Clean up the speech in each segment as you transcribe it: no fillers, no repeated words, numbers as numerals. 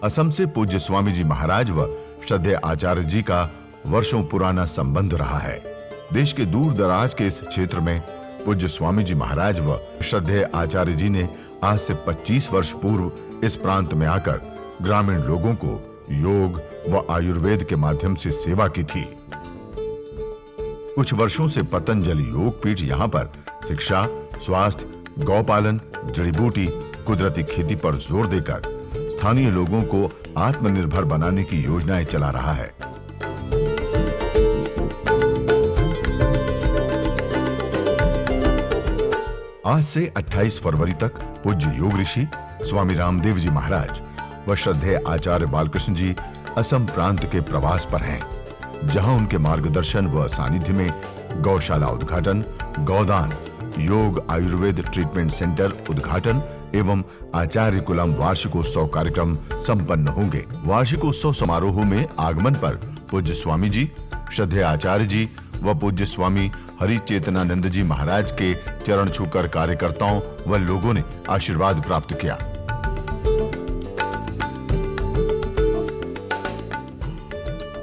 असम से पूज्य स्वामी जी महाराज व श्रद्धेय आचार्य जी का वर्षों पुराना संबंध रहा है। देश के दूर दराज के इस क्षेत्र में पूज्य स्वामी जी महाराज व श्रद्धेय आचार्य जी ने आज से 25 वर्ष पूर्व इस प्रांत में आकर ग्रामीण लोगों को योग व आयुर्वेद के माध्यम से सेवा की थी। कुछ वर्षों से पतंजलि योग पीठ यहाँ पर शिक्षा, स्वास्थ्य, गौपालन, जड़ी बूटी, कुदरती खेती पर जोर देकर स्थानीय लोगों को आत्मनिर्भर बनाने की योजनाएं चला रहा है। आज से 28 फरवरी तक पूज्य योग ऋषि स्वामी रामदेव जी महाराज व श्रद्धेय आचार्य बालकृष्ण जी असम प्रांत के प्रवास पर हैं, जहां उनके मार्गदर्शन व सानिध्य में गौशाला उद्घाटन, गौदान, योग आयुर्वेद ट्रीटमेंट सेंटर उद्घाटन एवं आचार्य कुलम वार्षिकोत्सव कार्यक्रम संपन्न होंगे। वार्षिकोत्सव समारोह में आगमन पर पूज्य स्वामी जी, श्रद्धेय आचार्य जी व पूज्य स्वामी हरि चेतनानंद जी महाराज के चरण छूकर कार्यकर्ताओं व लोगों ने आशीर्वाद प्राप्त किया।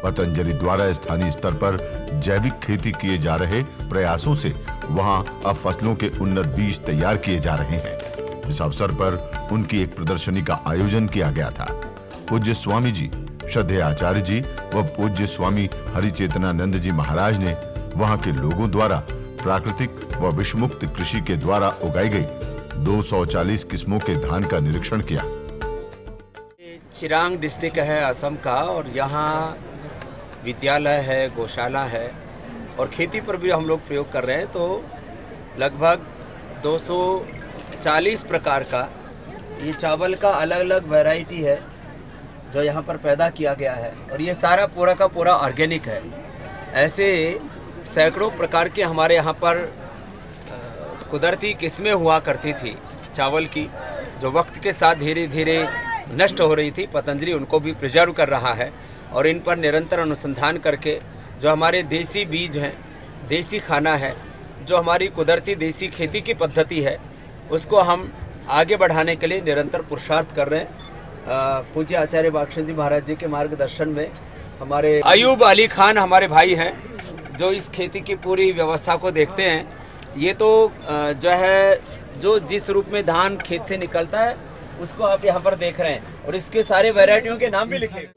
पतंजलि द्वारा स्थानीय स्तर पर जैविक खेती किए जा रहे प्रयासों से वहां अब फसलों के उन्नत बीज तैयार किए जा रहे हैं। इस अवसर पर उनकी एक प्रदर्शनी का आयोजन किया गया था। पूज्य स्वामी जी, श्रद्धेय आचार्य जी व पूज्य स्वामी हरि चेतनानंद जी महाराज ने वहां के लोगों द्वारा प्राकृतिक व विषमुक्त कृषि के द्वारा उगाई गई 240 किस्मों के धान का निरीक्षण किया। चिरांग डिस्ट्रिक्ट है असम का, और यहाँ विद्यालय है, गौशाला है और खेती पर भी हम लोग प्रयोग कर रहे हैं। तो लगभग 240 प्रकार का ये चावल का अलग अलग वैरायटी है जो यहाँ पर पैदा किया गया है, और ये सारा पूरा का पूरा ऑर्गेनिक है। ऐसे सैकड़ों प्रकार के हमारे यहाँ पर कुदरती किस्में हुआ करती थी चावल की, जो वक्त के साथ धीरे धीरे नष्ट हो रही थी। पतंजलि उनको भी प्रिजर्व कर रहा है और इन पर निरंतर अनुसंधान करके जो हमारे देसी बीज हैं, देसी खाना है, जो हमारी कुदरती देसी खेती की पद्धति है, उसको हम आगे बढ़ाने के लिए निरंतर पुरुषार्थ कर रहे हैं। पूज्य आचार्य बालकृष्ण जी महाराज जी के मार्गदर्शन में हमारे अयूब अली खान हमारे भाई हैं, जो इस खेती की पूरी व्यवस्था को देखते हैं। ये तो जो है, जो जिस रूप में धान खेत से निकलता है उसको आप यहाँ पर देख रहे हैं, और इसके सारे वैरायटियों के नाम भी लिखे।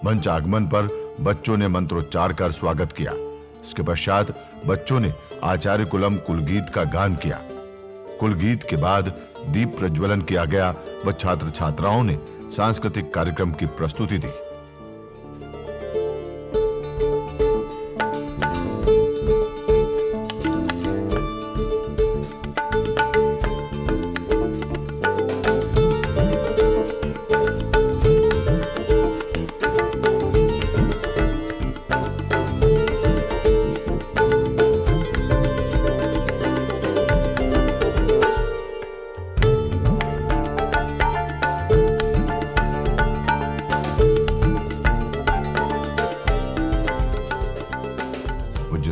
मंच आगमन पर बच्चों ने मंत्रोच्चार कर स्वागत किया। इसके पश्चात बच्चों ने आचार्य कुलम कुलगीत का गान किया। कुलगीत के बाद दीप प्रज्वलन किया गया व छात्र छात्राओं ने सांस्कृतिक कार्यक्रम की प्रस्तुति दी।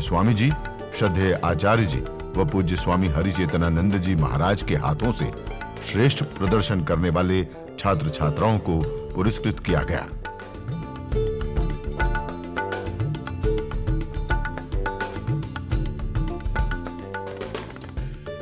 स्वामी जी, श्रद्धेय आचार्य जी व पूज्य स्वामी हरि चेतनानंद जी महाराज के हाथों से श्रेष्ठ प्रदर्शन करने वाले छात्र छात्राओं को पुरस्कृत किया गया।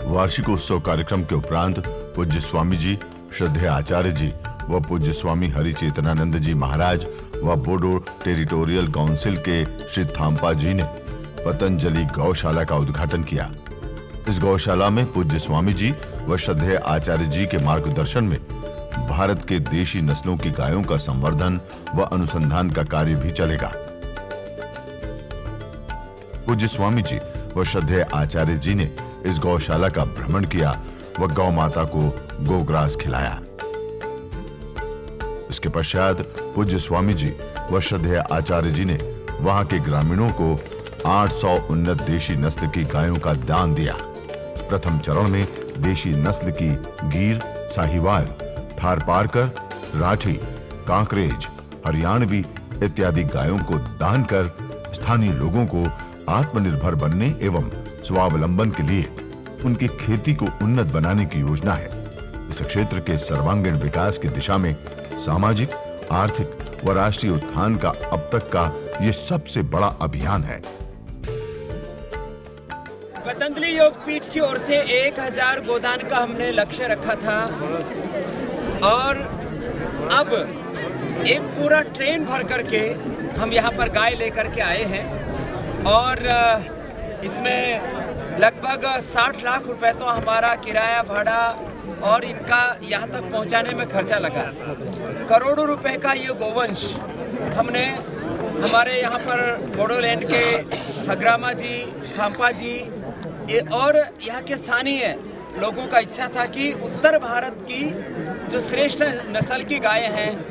वार्षिकोत्सव कार्यक्रम के उपरांत पूज्य स्वामी जी, श्रद्धेय आचार्य जी व पूज्य स्वामी हरि चेतनानंद जी महाराज व बोडो टेरिटोरियल काउंसिल के श्री थाम्पा जी ने पतंजलि गौशाला का उद्घाटन किया। इस गौशाला में पूज्य स्वामी जी व श्रद्धेय आचार्य जी के मार्गदर्शन में भारत के देशी नस्लों की गायों का संवर्धन व अनुसंधान का कार्य भी चलेगा। पूज्य स्वामी जी व श्रद्धेय आचार्य जी ने इस गौशाला का भ्रमण किया व गौ माता को गोग्रास खिलाया। इसके पश्चात पूज्य स्वामी जी व श्रद्धेय आचार्य जी ने वहां के ग्रामीणों को 800 उन्नत देशी नस्ल की गायों का दान दिया। प्रथम चरण में देशी नस्ल की गीर, साहिवाल, थारपारकर, राठी, कांकरेज, हरियाणवी इत्यादि गायों को दान कर स्थानीय लोगों को आत्मनिर्भर बनने एवं स्वावलंबन के लिए उनकी खेती को उन्नत बनाने की योजना है। इस क्षेत्र के सर्वांगीण विकास की दिशा में सामाजिक, आर्थिक व राष्ट्रीय उत्थान का अब तक का ये सबसे बड़ा अभियान है। पतंजलि योग पीठ की ओर से 1000 गोदान का हमने लक्ष्य रखा था और अब एक पूरा ट्रेन भर करके हम यहाँ पर गाय लेकर के आए हैं और इसमें लगभग 60 लाख रुपए तो हमारा किराया भाड़ा और इनका यहाँ तक पहुँचाने में खर्चा लगा। करोड़ों रुपए का ये गोवंश हमने हमारे यहाँ पर बोडोलैंड के हग्रामा जी, खाम्पा जी और यहाँ के स्थानीय लोगों का इच्छा था कि उत्तर भारत की जो श्रेष्ठ नस्ल की गाय हैं,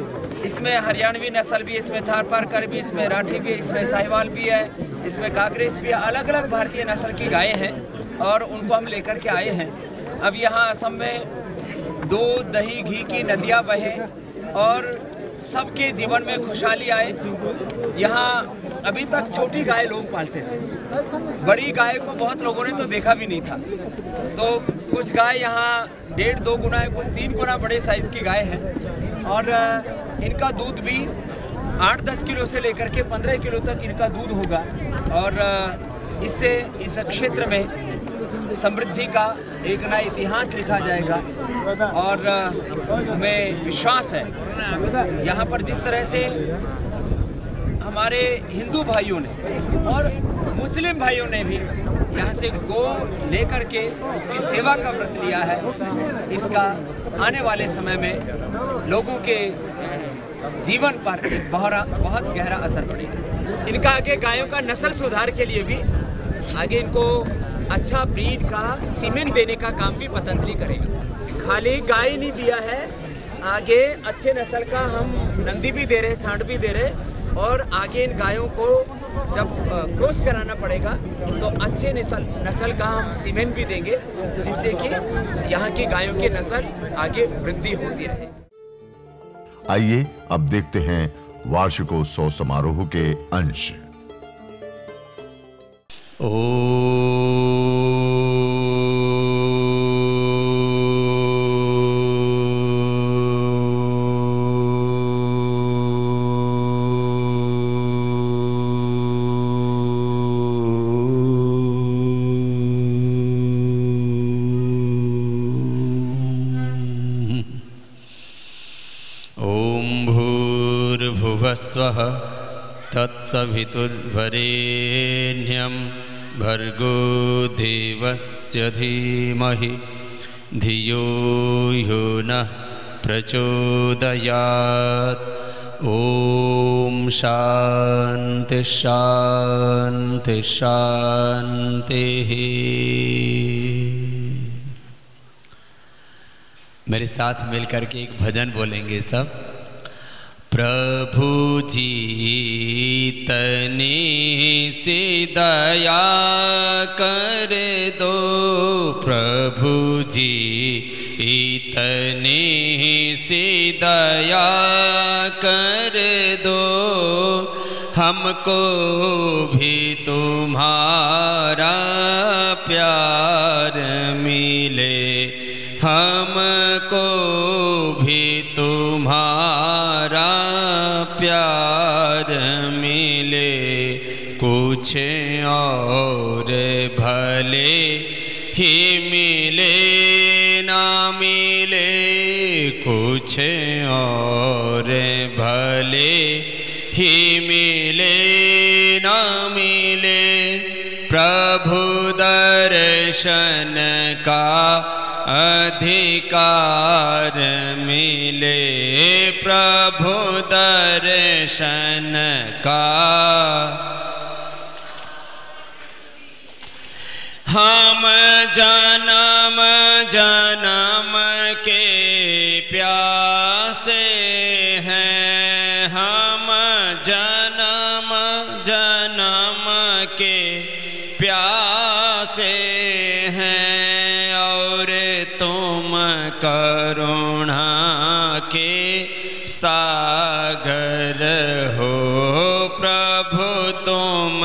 इसमें हरियाणवी नस्ल भी, इसमें थारपारकर भी, इसमें राठी भी, इसमें साहिवाल भी है, इसमें कांकरेज भी है, अलग अलग भारतीय नस्ल की गायें हैं और उनको हम लेकर के आए हैं। अब यहाँ असम में दूध, दही, घी की नदियाँ बहें और सबके जीवन में खुशहाली आए। यहाँ अभी तक छोटी गाय लोग पालते थे, बड़ी गाय को बहुत लोगों ने तो देखा भी नहीं था। तो कुछ गाय यहाँ 1.5-2 गुना है, कुछ 3 गुना बड़े साइज़ की गाय हैं और इनका दूध भी 8-10 किलो से लेकर के 15 किलो तक इनका दूध होगा और इससे इस क्षेत्र में समृद्धि का एक नया इतिहास लिखा जाएगा। और हमें विश्वास है यहाँ पर जिस तरह से हमारे हिंदू भाइयों ने और मुस्लिम भाइयों ने भी यहाँ से गो लेकर के उसकी सेवा का व्रत लिया है, इसका आने वाले समय में लोगों के जीवन पर एक बहुत गहरा असर पड़ेगा। इनका आगे गायों का नस्ल सुधार के लिए भी आगे इनको अच्छा ब्रीड का सीमेंट देने का काम भी पतंजलि करेगा। खाली गाय नहीं दिया है, आगे अच्छे नस्ल का हम नंदी भी दे रहे, सांड भी दे रहे और आगे इन गायों को जब क्रॉस कराना पड़ेगा तो अच्छे नस्ल का हम सीमेंट भी देंगे, जिससे कि यहाँ की गायों की नस्ल आगे वृद्धि होती रहे। आइए अब देखते हैं वार्षिकोत्सव समारोह के अंश। स्वः तत्सवितुर्वरेण्यं भर्गो देवस्य धीमहि धियो यो नः प्रचोदयात्। ओम शांति शांति शांति। मेरे साथ मिलकर के एक भजन बोलेंगे सब। प्रभु जी तनी से दया कर दो, प्रभु जी इतनी से दया कर दो, हमको भी तुम्हारा प्यार मिले, हमको भी तुम्हारा प्यार मिले, कुछ और भले ही मिले ना मिले, कुछ और भले ही मिले ना मिले, प्रभु दर्शन का अधिकार मिले, प्रभु दर्शन का। हम जन्म जन्म के प्यासे हैं, हम जन्म जन्म के प्यासे हैं, और तुम करुणा के सागर हो, प्रभु तुम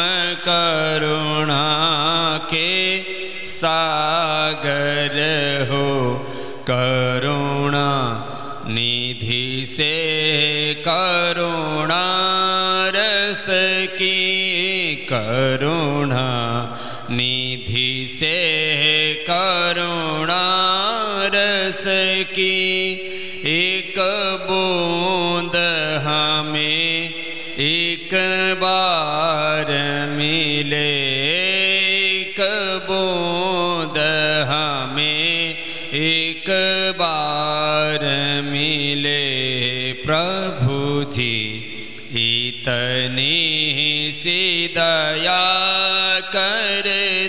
करुणा के सागर हो, करुणा निधि से करुणा रस की, करुणा निधि से करुणा रस की, एक बूंद हमें एक बार मिले, एक बूंद हमें एक बार मिले। प्रभु जी इतनी सी दया कर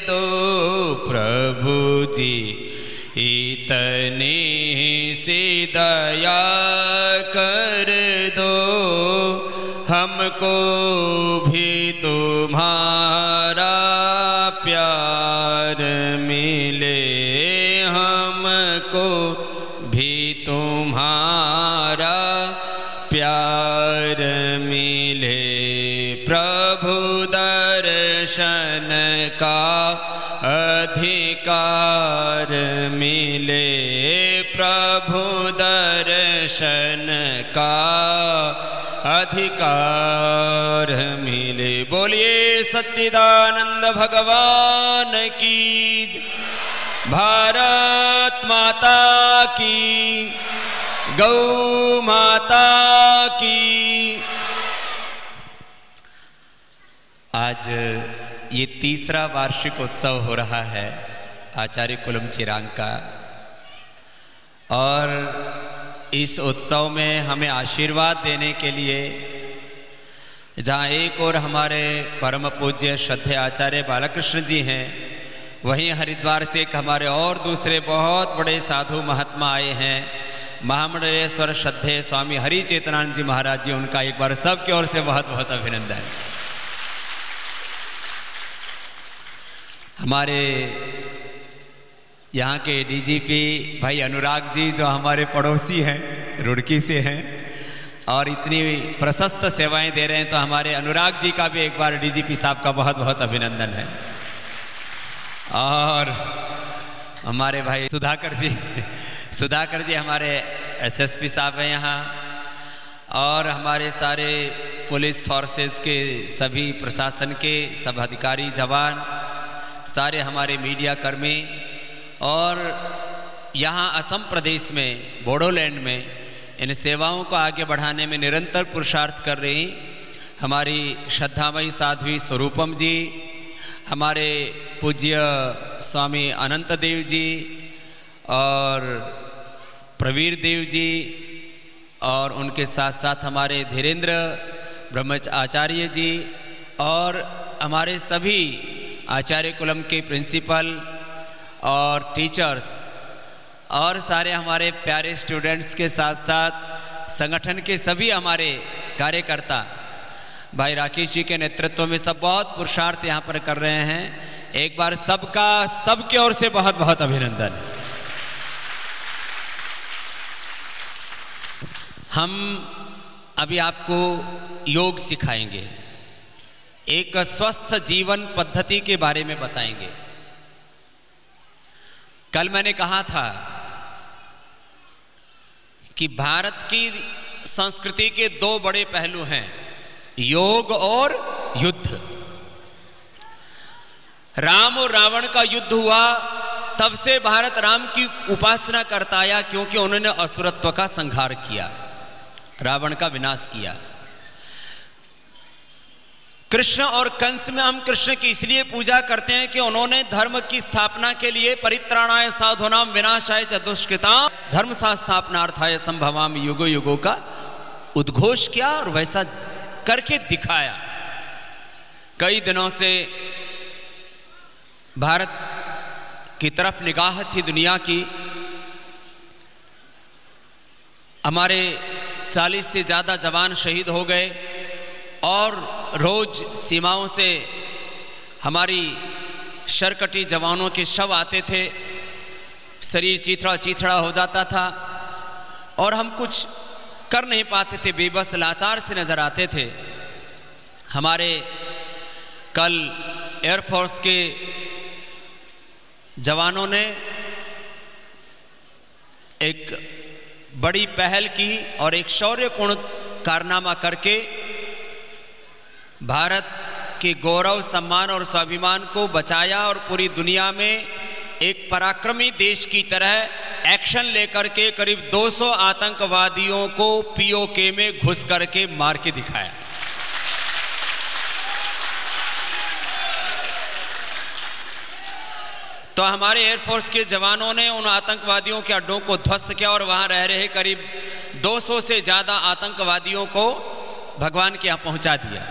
दो, प्रभु जी इतनी सी दया कर दो, हमको भी तुम्हारा प्यार मिले, हमको भी तुम्हारा प्यार मिले। प्रभु दर्शन का अधिकार मिले, प्रभु दर्शन का अधिकार मिले। बोलिए सच्चिदानंद भगवान की, भारत माता की, गौ माता की। आज ये तीसरा वार्षिक उत्सव हो रहा है आचार्य कुलम चिरांग का, और इस उत्सव में हमें आशीर्वाद देने के लिए जहाँ एक और हमारे परम पूज्य श्रद्धेय आचार्य बालकृष्ण जी हैं, वहीं हरिद्वार से एक हमारे और दूसरे बहुत बड़े साधु महात्मा आए हैं, महामंडलेश्वर श्रद्धेय स्वामी हरि चेतनानंद जी महाराज जी। उनका एक बार सबकी ओर से बहुत बहुत अभिनंदन। हमारे यहाँ के डीजीपी भाई अनुराग जी जो हमारे पड़ोसी हैं, रुड़की से हैं, और इतनी प्रशस्त सेवाएं दे रहे हैं, तो हमारे अनुराग जी का भी एक बार डीजीपी साहब का बहुत बहुत अभिनंदन है। और हमारे भाई सुधाकर जी हमारे एसएसपी साहब हैं यहाँ, और हमारे सारे पुलिस फोर्सेस के सभी प्रशासन के सब अधिकारी जवान, सारे हमारे मीडिया कर्मी, और यहाँ असम प्रदेश में बोडोलैंड में इन सेवाओं को आगे बढ़ाने में निरंतर पुरुषार्थ कर रही हमारी श्रद्धामयी साध्वी स्वरूपम जी, हमारे पूज्य स्वामी अनंत देव जी और प्रवीर देव जी, और उनके साथ साथ हमारे धीरेन्द्र ब्रह्मचार्य जी, और हमारे सभी आचार्य कुलम के प्रिंसिपल और टीचर्स, और सारे हमारे प्यारे स्टूडेंट्स के साथ साथ संगठन के सभी हमारे कार्यकर्ता भाई राकेश जी के नेतृत्व में सब बहुत पुरुषार्थ यहाँ पर कर रहे हैं। एक बार सबका सबकी ओर से बहुत बहुत अभिनंदन। हम अभी आपको योग सिखाएंगे, एक स्वस्थ जीवन पद्धति के बारे में बताएंगे। कल मैंने कहा था कि भारत की संस्कृति के दो बड़े पहलू हैं, योग और युद्ध। राम और रावण का युद्ध हुआ, तब से भारत राम की उपासना करता आया, क्योंकि उन्होंने असुरत्व का संहार किया, रावण का विनाश किया। कृष्ण और कंस में हम कृष्ण की इसलिए पूजा करते हैं कि उन्होंने धर्म की स्थापना के लिए परित्राणाय साधूनां विनाशाय च दुष्कृतां धर्म संस्थापनार्थाय संभवामि युगो युगो का उद्घोष किया, और वैसा करके दिखाया। कई दिनों से भारत की तरफ निगाह थी दुनिया की। हमारे 40 से ज़्यादा जवान शहीद हो गए, और रोज सीमाओं से हमारी शरकटी जवानों के शव आते थे, शरीर चीथड़ा चीथड़ा हो जाता था, और हम कुछ कर नहीं पाते थे, बेबस लाचार से नजर आते थे। हमारे कल एयरफोर्स के जवानों ने एक बड़ी पहल की और एक शौर्यपूर्ण कारनामा करके भारत के गौरव, सम्मान और स्वाभिमान को बचाया और पूरी दुनिया में एक पराक्रमी देश की तरह एक्शन लेकर के करीब 200 आतंकवादियों को पीओके में घुस करके मार के दिखाया। तो हमारे एयरफोर्स के जवानों ने उन आतंकवादियों के अड्डों को ध्वस्त किया और वहां रह रहे करीब 200 से ज्यादा आतंकवादियों को भगवान के यहां पहुंचा दिया।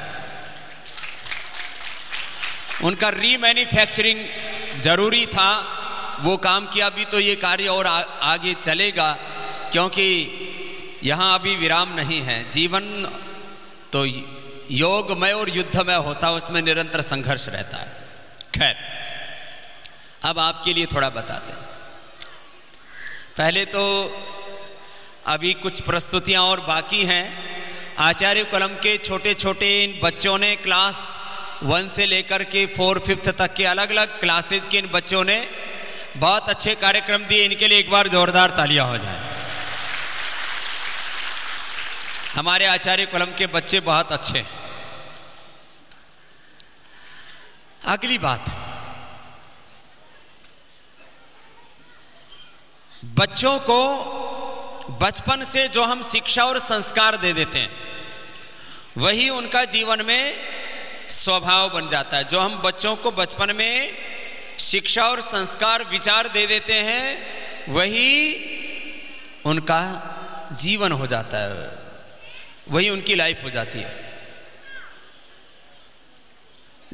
उनका रीमैन्युफैक्चरिंग जरूरी था, वो काम किया भी, तो ये कार्य और आगे चलेगा, क्योंकि यहाँ अभी विराम नहीं है। जीवन तो योगमय और युद्धमय होता है, उसमें निरंतर संघर्ष रहता है। खैर, अब आपके लिए थोड़ा बताते हैं। पहले तो अभी कुछ प्रस्तुतियाँ और बाकी हैं। आचार्य कलम के छोटे छोटे इन बच्चों ने क्लास 1 से लेकर के 4-5 तक के अलग अलग क्लासेस के इन बच्चों ने बहुत अच्छे कार्यक्रम दिए। इनके लिए एक बार जोरदार तालियां हो जाए। हमारे आचार्य कलम के बच्चे बहुत अच्छे हैं। अगली बात, बच्चों को बचपन से जो हम शिक्षा और संस्कार दे देते हैं, वही उनका जीवन में स्वभाव बन जाता है। जो हम बच्चों को बचपन में शिक्षा और संस्कार, विचार दे देते हैं, वही उनका जीवन हो जाता है, वही उनकी लाइफ हो जाती है।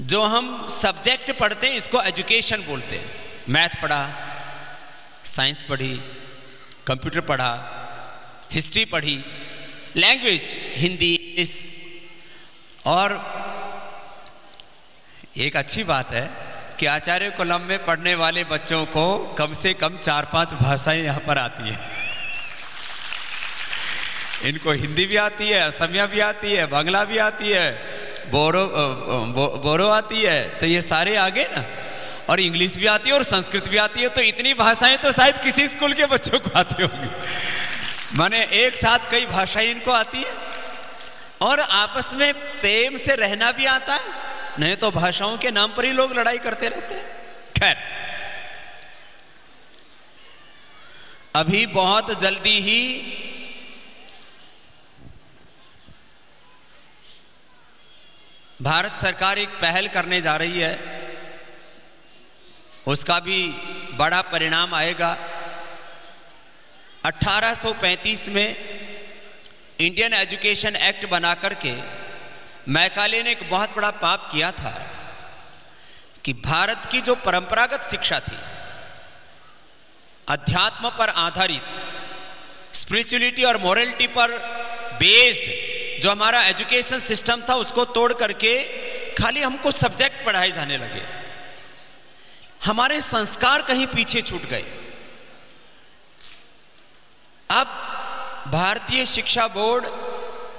जो हम सब्जेक्ट पढ़ते हैं, इसको एजुकेशन बोलते हैं। मैथ पढ़ा, साइंस पढ़ी, कंप्यूटर पढ़ा, हिस्ट्री पढ़ी, लैंग्वेज हिंदी, इंग्लिश। और एक अच्छी बात है कि आचार्य कलम में पढ़ने वाले बच्चों को कम से कम 4-5 भाषाएं यहाँ पर आती है। इनको हिंदी भी आती है, असमिया भी आती है, बांग्ला भी आती है, बोरो आती है, तो ये सारे आ गए ना। और इंग्लिश भी आती है और संस्कृत भी आती है। तो इतनी भाषाएं तो शायद किसी स्कूल के बच्चों को आती होंगी। माने एक साथ कई भाषाएं इनको आती है और आपस में प्रेम से रहना भी आता है। नहीं तो भाषाओं के नाम पर ही लोग लड़ाई करते रहते हैं। खैर, अभी बहुत जल्दी ही भारत सरकार एक पहल करने जा रही है, उसका भी बड़ा परिणाम आएगा। 1835 में इंडियन एजुकेशन एक्ट बना करके मैकाले ने एक बहुत बड़ा पाप किया था कि भारत की जो परंपरागत शिक्षा थी, अध्यात्म पर आधारित, स्पिरिचुअलिटी और मोरलिटी पर बेस्ड जो हमारा एजुकेशन सिस्टम था, उसको तोड़ करके खाली हमको सब्जेक्ट पढ़ाए जाने लगे। हमारे संस्कार कहीं पीछे छूट गए। अब भारतीय शिक्षा बोर्ड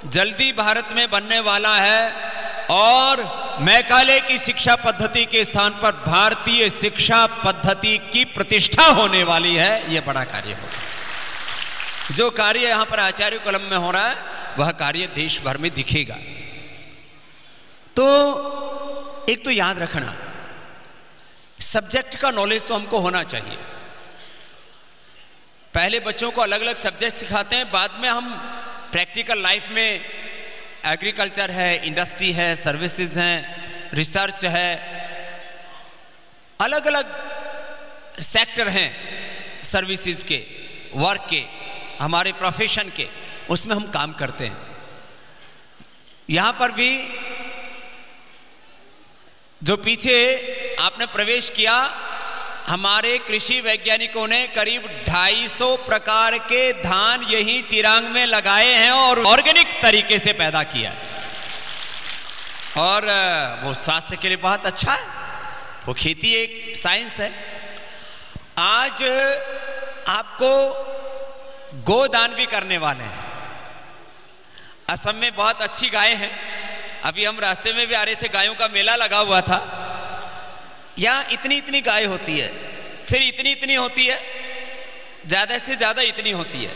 जल्दी भारत में बनने वाला है और मैकाले की शिक्षा पद्धति के स्थान पर भारतीय शिक्षा पद्धति की प्रतिष्ठा होने वाली है। यह बड़ा कार्य होगा। जो कार्य यहां पर आचार्य कलम में हो रहा है, वह कार्य देश भर में दिखेगा। तो एक तो याद रखना, सब्जेक्ट का नॉलेज तो हमको होना चाहिए। पहले बच्चों को अलग अलग सब्जेक्ट सिखाते हैं, बाद में हम प्रैक्टिकल लाइफ में एग्रीकल्चर है, इंडस्ट्री है, सर्विसेज हैं, रिसर्च है, अलग अलग सेक्टर हैं सर्विसेज के, वर्क के, हमारे प्रोफेशन के, उसमें हम काम करते हैं। यहां पर भी जो पीछे आपने प्रवेश किया, हमारे कृषि वैज्ञानिकों ने करीब 250 प्रकार के धान यही चिरांग में लगाए हैं और ऑर्गेनिक तरीके से पैदा किया। और वो स्वास्थ्य के लिए बहुत अच्छा है। वो खेती एक साइंस है। आज आपको गोदान भी करने वाले हैं। असम में बहुत अच्छी गायें हैं। अभी हम रास्ते में भी आ रहे थे, गायों का मेला लगा हुआ था। यहाँ इतनी इतनी गाय होती है, फिर इतनी इतनी होती है, ज्यादा से ज्यादा इतनी होती है।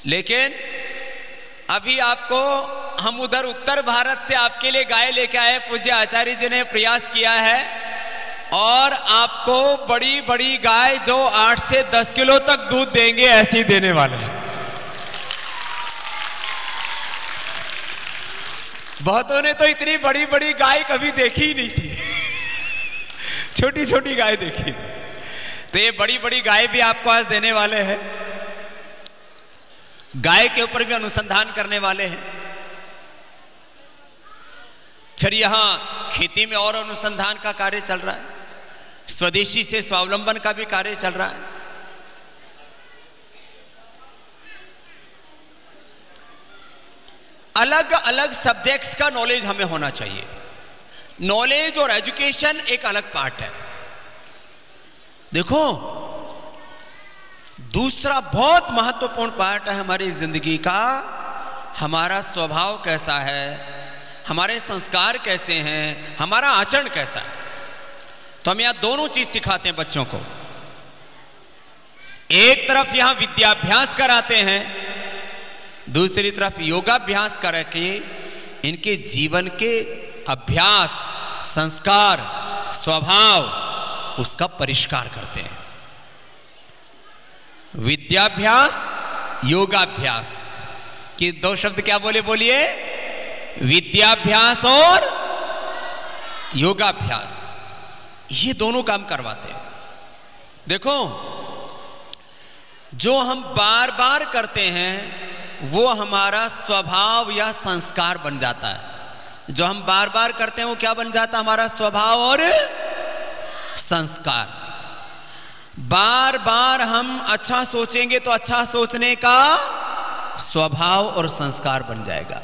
लेकिन अभी आपको हम उधर उत्तर भारत से आपके लिए गाय लेके आए, पूज्य आचार्य जी ने प्रयास किया है, और आपको बड़ी बड़ी गाय जो 8 से 10 किलो तक दूध देंगे ऐसी देने वाले हैं। बहुतों ने तो इतनी बड़ी बड़ी गाय कभी देखी ही नहीं थी छोटी छोटी गाय देखी। तो ये बड़ी बड़ी गाय भी आपको आज देने वाले हैं। गाय के ऊपर भी अनुसंधान करने वाले हैं। फिर यहां खेती में और अनुसंधान का कार्य चल रहा है, स्वदेशी से स्वावलंबन का भी कार्य चल रहा है। अलग अलग सब्जेक्ट्स का नॉलेज हमें होना चाहिए। नॉलेज और एजुकेशन एक अलग पार्ट है। देखो, दूसरा बहुत महत्वपूर्ण पार्ट है हमारी जिंदगी का, हमारा स्वभाव कैसा है, हमारे संस्कार कैसे हैं, हमारा आचरण कैसा है। तो हम यहां दोनों चीज सिखाते हैं बच्चों को। एक तरफ यहां विद्याभ्यास कराते हैं, दूसरी तरफ योगाभ्यास करके इनके जीवन के अभ्यास, संस्कार, स्वभाव उसका परिष्कार करते हैं। विद्याभ्यास, योगाभ्यास कि 2 शब्द क्या बोलिए, विद्याभ्यास और योगाभ्यास, ये दोनों काम करवाते हैं। देखो, जो हम बार बार करते हैं वो हमारा स्वभाव या संस्कार बन जाता है। जो हम बार बार करते हैं वो क्या बन जाता है, हमारा स्वभाव और संस्कार। बार बार हम अच्छा सोचेंगे तो अच्छा सोचने का स्वभाव और संस्कार बन जाएगा।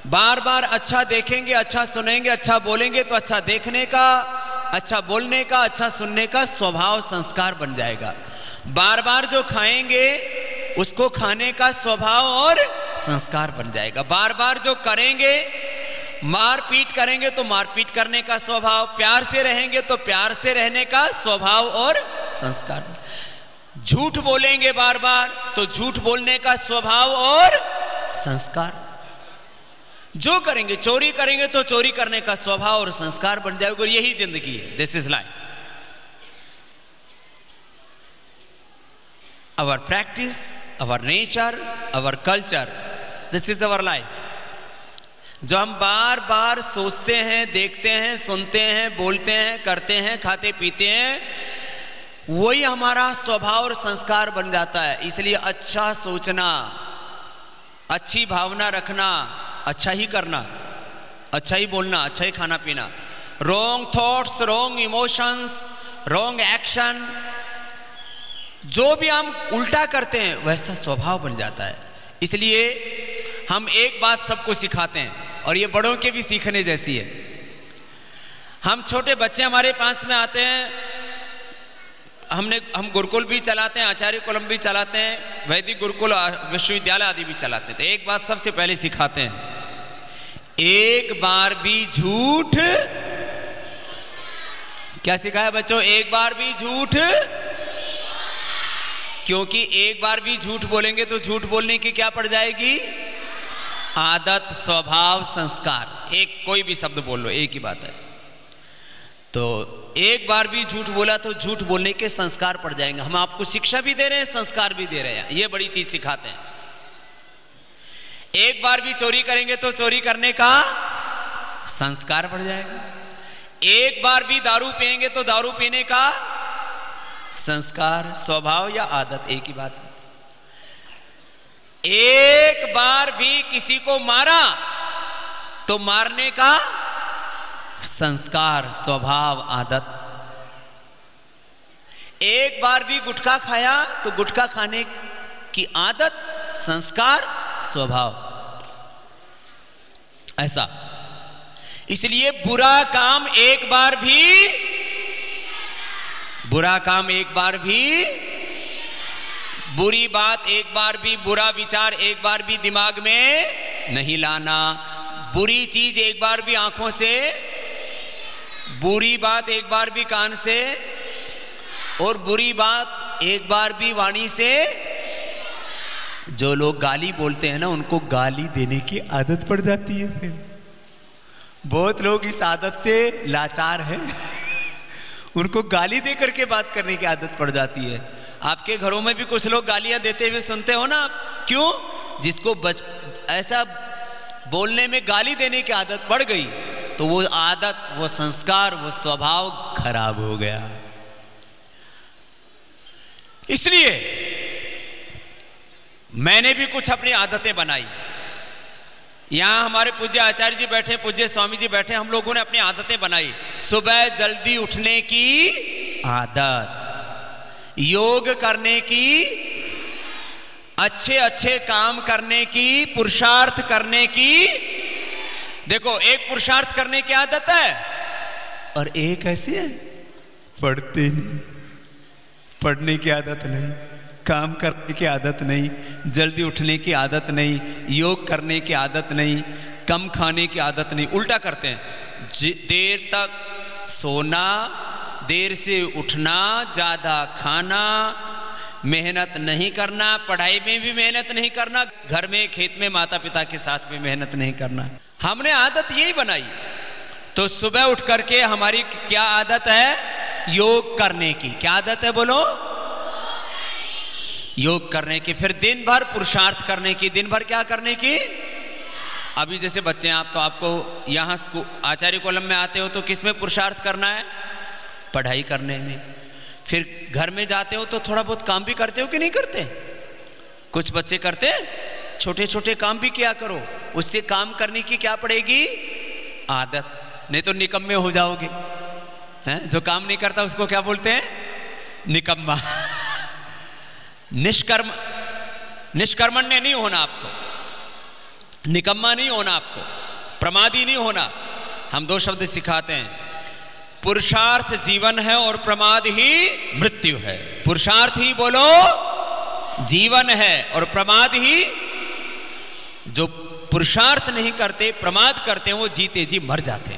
बार बार अच्छा देखेंगे, अच्छा सुनेंगे, अच्छा बोलेंगे तो अच्छा देखने का, अच्छा बोलने का, अच्छा सुनने का स्वभाव संस्कार बन जाएगा। बार बार जो खाएंगे उसको खाने का स्वभाव और संस्कार बन जाएगा। बार बार जो करेंगे, मारपीट करेंगे तो मारपीट करने का स्वभाव, प्यार से रहेंगे तो प्यार से रहने का स्वभाव और संस्कार। झूठ बोलेंगे बार बार तो झूठ बोलने का स्वभाव और संस्कार। जो करेंगे, चोरी करेंगे तो चोरी करने का स्वभाव और संस्कार बन जाएगा। और यही जिंदगी है। This is life. Our practice, our nature, our culture, this is our life. जो हम बार बार सोचते हैं, देखते हैं, सुनते हैं, बोलते हैं, करते हैं, खाते पीते हैं, वही हमारा स्वभाव और संस्कार बन जाता है। इसलिए अच्छा सोचना, अच्छी भावना रखना, अच्छा ही करना, अच्छा ही बोलना, अच्छा ही खाना पीना, wrong thoughts, wrong emotions, wrong action, जो भी हम उल्टा करते हैं वैसा स्वभाव बन जाता है। इसलिए हम एक बात सबको सिखाते हैं और ये बड़ों के भी सीखने जैसी है। हम छोटे बच्चे हमारे पास में आते हैं, हम गुरुकुल भी चलाते हैं, आचार्य कुलम भी चलाते हैं, वैदिक गुरुकुल विश्वविद्यालय आदि भी चलाते हैं। तो एक बात सबसे पहले सिखाते हैं, एक बार भी झूठ, क्या सिखाया बच्चों, एक बार भी झूठ, क्योंकि एक बार भी झूठ बोलेंगे तो झूठ बोलने की क्या पड़ जाएगी, आदत, स्वभाव, संस्कार। एक कोई भी शब्द बोल लो, एक ही बात है। तो एक बार भी झूठ बोला तो झूठ बोलने के संस्कार पड़ जाएंगे। हम आपको शिक्षा भी दे रहे हैं, संस्कार भी दे रहे हैं, ये बड़ी चीज सिखाते हैं। एक बार भी चोरी करेंगे तो चोरी करने का संस्कार बढ़ जाएगा। एक बार भी दारू पिएंगे तो दारू पीने का संस्कार, स्वभाव या आदत एक ही बात है। एक बार भी किसी को मारा तो मारने का संस्कार, स्वभाव, आदत। एक बार भी गुटखा खाया तो गुटखा खाने की आदत, संस्कार, स्वभाव, ऐसा। इसलिए बुरा काम एक बार भी, बुरी बात एक बार भी, बुरा विचार एक बार भी दिमाग में नहीं लाना। बुरी चीज एक बार भी आंखों से, बुरी बात एक बार भी कान से, और बुरी बात एक बार भी वाणी से जो लोग गाली बोलते हैं ना, उनको गाली देने की आदत पड़ जाती है। फिर बहुत लोग इस आदत से लाचार हैं उनको गाली दे करके बात करने की आदत पड़ जाती है। आपके घरों में भी कुछ लोग गालियां देते हुए सुनते हो ना आप, क्यों? जिसको ऐसा बोलने में गाली देने की आदत पड़ गई तो वो आदत, वो संस्कार, वो स्वभाव खराब हो गया। इसलिए मैंने भी कुछ अपनी आदतें बनाई। यहां हमारे पूज्य आचार्य जी बैठे, पूज्य स्वामी जी बैठे, हम लोगों ने अपनी आदतें बनाई। सुबह जल्दी उठने की आदत, योग करने की, अच्छे अच्छे काम करने की, पुरुषार्थ करने की। देखो, एक पुरुषार्थ करने की आदत है और एक ऐसी है पढ़ते नहीं, पढ़ने की आदत नहीं, काम करने की आदत नहीं, जल्दी उठने की आदत नहीं, योग करने की आदत नहीं, कम खाने की आदत नहीं। उल्टा करते हैं, देर तक सोना, देर से उठना, ज्यादा खाना, मेहनत नहीं करना, पढ़ाई में भी मेहनत नहीं करना, घर में खेत में माता पिता के साथ भी मेहनत नहीं करना। हमने आदत यही बनाई। तो सुबह उठ करके हमारी क्या आदत है? योग करने की। क्या आदत है बोलो? योग करने की। फिर दिन भर पुरुषार्थ करने की। दिन भर क्या करने की? अभी जैसे बच्चे हैं आप, तो आपको यहाँ आचार्य कॉलम में आते हो तो किस में पुरुषार्थ करना है? पढ़ाई करने में। फिर घर में जाते हो तो थोड़ा बहुत काम भी करते हो कि नहीं करते? कुछ बच्चे करते हैं, छोटे छोटे काम भी किया करो, उससे काम करने की क्या पड़ेगी? आदत। नहीं तो निकम्मे हो जाओगे। हैं? जो काम नहीं करता उसको क्या बोलते हैं? निकम्मा। निष्कर्मण्य नहीं होना आपको, निकम्मा नहीं होना आपको, प्रमादी नहीं होना। हम दो शब्द सिखाते हैं, पुरुषार्थ जीवन है और प्रमाद ही मृत्यु है। पुरुषार्थ ही बोलो जीवन है और प्रमाद ही, जो पुरुषार्थ नहीं करते, प्रमाद करते हैं, वो जीते जी मर जाते हैं।